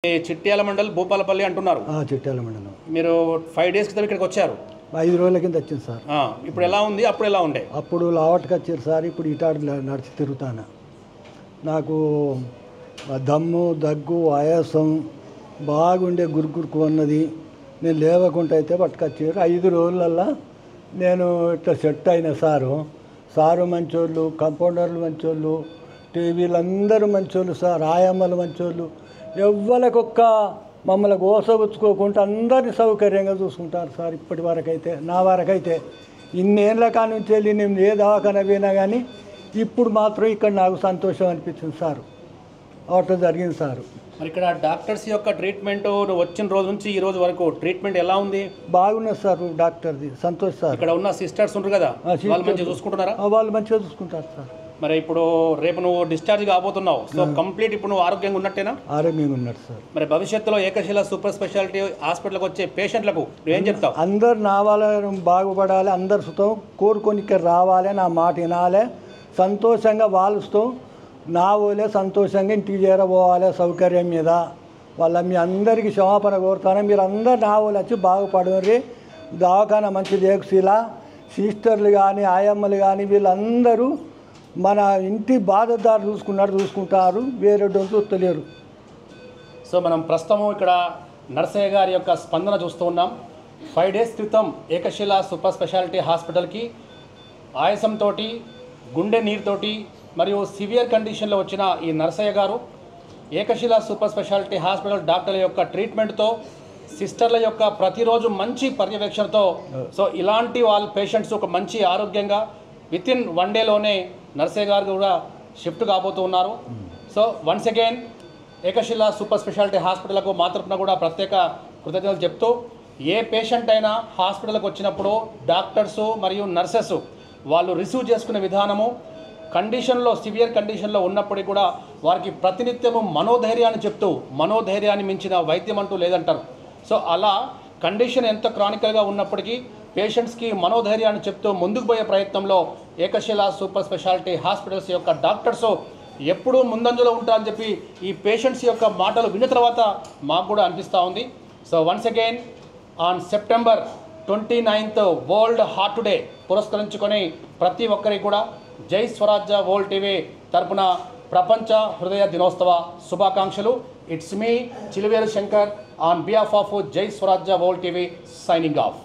చిట్యాల మండల్ భూపాలపల్లి అంటున్నారు. చిట్యాల మండలం. మీరు 5 డేస్ క్రితం ఇక్కడికి వచ్చారు. 5 రోజుల కింద వచ్చింది సార్. ఇప్పుడు ఎలా ఉంది, అప్పుడు ఎలా ఉండే? అప్పుడు లావట్కి వచ్చారు సార్, ఇప్పుడు ఇటాడు నడిచి తిరుగుతాను. నాకు దమ్ము, దగ్గు, ఆయాసం బాగుండే గురుకు ఉన్నది. నేను లేవకుండా అయితే పట్టుకొచ్చారు. 5 రోజులల్లా నేను ఇట్లా సెట్ అయిన సారు మంచోళ్ళు, కంపౌండర్లు మంచోళ్ళు, టీవీలు అందరూ మంచోళ్ళు సార్, ఆయమ్మలు మంచోళ్ళు. ఎవ్వరికొక్క మమ్మల్ని గోసపుచ్చుకోకుండా అందరినీ సౌకర్యంగా చూసుకుంటారు సార్. ఇప్పటి వరకైతే నా వరకైతే ఇన్నేళ్ళ కాడి నుంచి వెళ్ళి నేను ఏ దవాఖాన పోయినా కానీ ఇప్పుడు మాత్రం ఇక్కడ నాకు సంతోషం అనిపించింది సార్. అట్లా జరిగింది సార్. మరి ఇక్కడ డాక్టర్స్ యొక్క ట్రీట్మెంట్ వచ్చిన రోజు నుంచి ఈ రోజు వరకు ట్రీట్మెంట్ ఎలా ఉంది? బాగున్నది సార్. డాక్టర్ది సంతోష్ సార్. ఇక్కడ ఉన్న సిస్టర్స్ ఉంటారు కదా, వాళ్ళు మంచిగా చూసుకుంటున్నారా? వాళ్ళు మంచిగా చూసుకుంటారు సార్. మరి ఇప్పుడు రేపు నువ్వు డిశ్చార్జ్ కాబోతున్నావు, సో కంప్లీట్ ఇప్పుడు నువ్వు ఆరోగ్యంగా ఉన్నట్టేనా? ఆరోగ్యంగా ఉన్నట్టు సార్. మరి భవిష్యత్తులో ఏకశిల సూపర్ స్పెషాలిటీ హాస్పిటల్కి వచ్చే పేషెంట్లకు నువ్వేం చెప్తావు? అందరు నా వాళ్ళ బాగుపడాలి, అందరు సుతం కోరుకొని ఇక్కడ రావాలి, నా మాట వినాలి, సంతోషంగా వాళ్ళతో నా వాళ్ళే సంతోషంగా ఇంటికి చేరబోవాలి సౌకర్యం మీద. వాళ్ళ మీ అందరికీ క్షమాపణ కోరుతాను. మీరు అందరు నా వాళ్ళు వచ్చి బాగుపడరు. దవాఖాన మంచి దేకుశీల సిస్టర్లు కానీ ఆయమ్మలు కానీ వీళ్ళందరూ మన ఇంటి బాధదారు చూసుకుంటారు, వేరే చూస్తలేరు. సో మనం ప్రస్తుతం ఇక్కడ నర్సయ్య గారి యొక్క స్పందన చూస్తూ ఉన్నాం. 5 డేస్ క్రితం ఏకశిల సూపర్ స్పెషాలిటీ హాస్పిటల్కి ఆయాసంతో, గుండె నీరుతోటి మరియు సివియర్ కండిషన్లో వచ్చిన ఈ నర్సయ్య గారు ఏకశిల సూపర్ స్పెషాలిటీ హాస్పిటల్ డాక్టర్ల యొక్క ట్రీట్మెంట్తో, సిస్టర్ల యొక్క ప్రతిరోజు మంచి పర్యవేక్షణతో సో ఇలాంటి వాళ్ళ పేషెంట్స్ ఒక మంచి ఆరోగ్యంగా వితిన్ 1 డేలోనే నర్సయ్య గారు కూడా షిఫ్ట్ కాబోతూ ఉన్నారు. సో వన్స్ అగైన్ ఏకశిల సూపర్ స్పెషాలిటీ హాస్పిటల్కు మా తరపున కూడా ప్రత్యేక కృతజ్ఞతలు చెప్తూ, ఏ పేషెంట్ అయినా హాస్పిటల్కి వచ్చినప్పుడు డాక్టర్సు మరియు నర్సెస్ వాళ్ళు రిసీవ్ చేసుకునే విధానము, కండిషన్లో సివియర్ కండిషన్లో ఉన్నప్పటికీ కూడా వారికి ప్రతినిత్యము మనోధైర్యాన్ని చెప్తూ, మనోధైర్యాన్ని మించిన వైద్యం అంటూ లేదంటారు. సో అలా కండిషన్ ఎంత క్రానికల్గా ఉన్నప్పటికీ పేషెంట్స్కి మనోధైర్యాన్ని చెప్తూ ముందుకు పోయే ప్రయత్నంలో ఏకశిల సూపర్ స్పెషాలిటీ హాస్పిటల్స్ యొక్క డాక్టర్స్ ఎప్పుడూ ముందంజలో ఉంటారని చెప్పి ఈ పేషెంట్స్ యొక్క మాటలు విన్న తర్వాత మాకు కూడా అనిపిస్తూ ఉంది. So once again on September 29th world heart day పురస్కరించుకొని ప్రతి ఒక్కరికి కూడా జై స్వరాజ్య వరల్డ్ టీవీ తరపున ప్రపంచ హృదయ దినోత్సవ శుభాకాంక్షలు. It's me Chiluveru Shankar on behalf of జై స్వరాజ్య వరల్డ్ టీవీ సైనింగ్ ఆఫ్.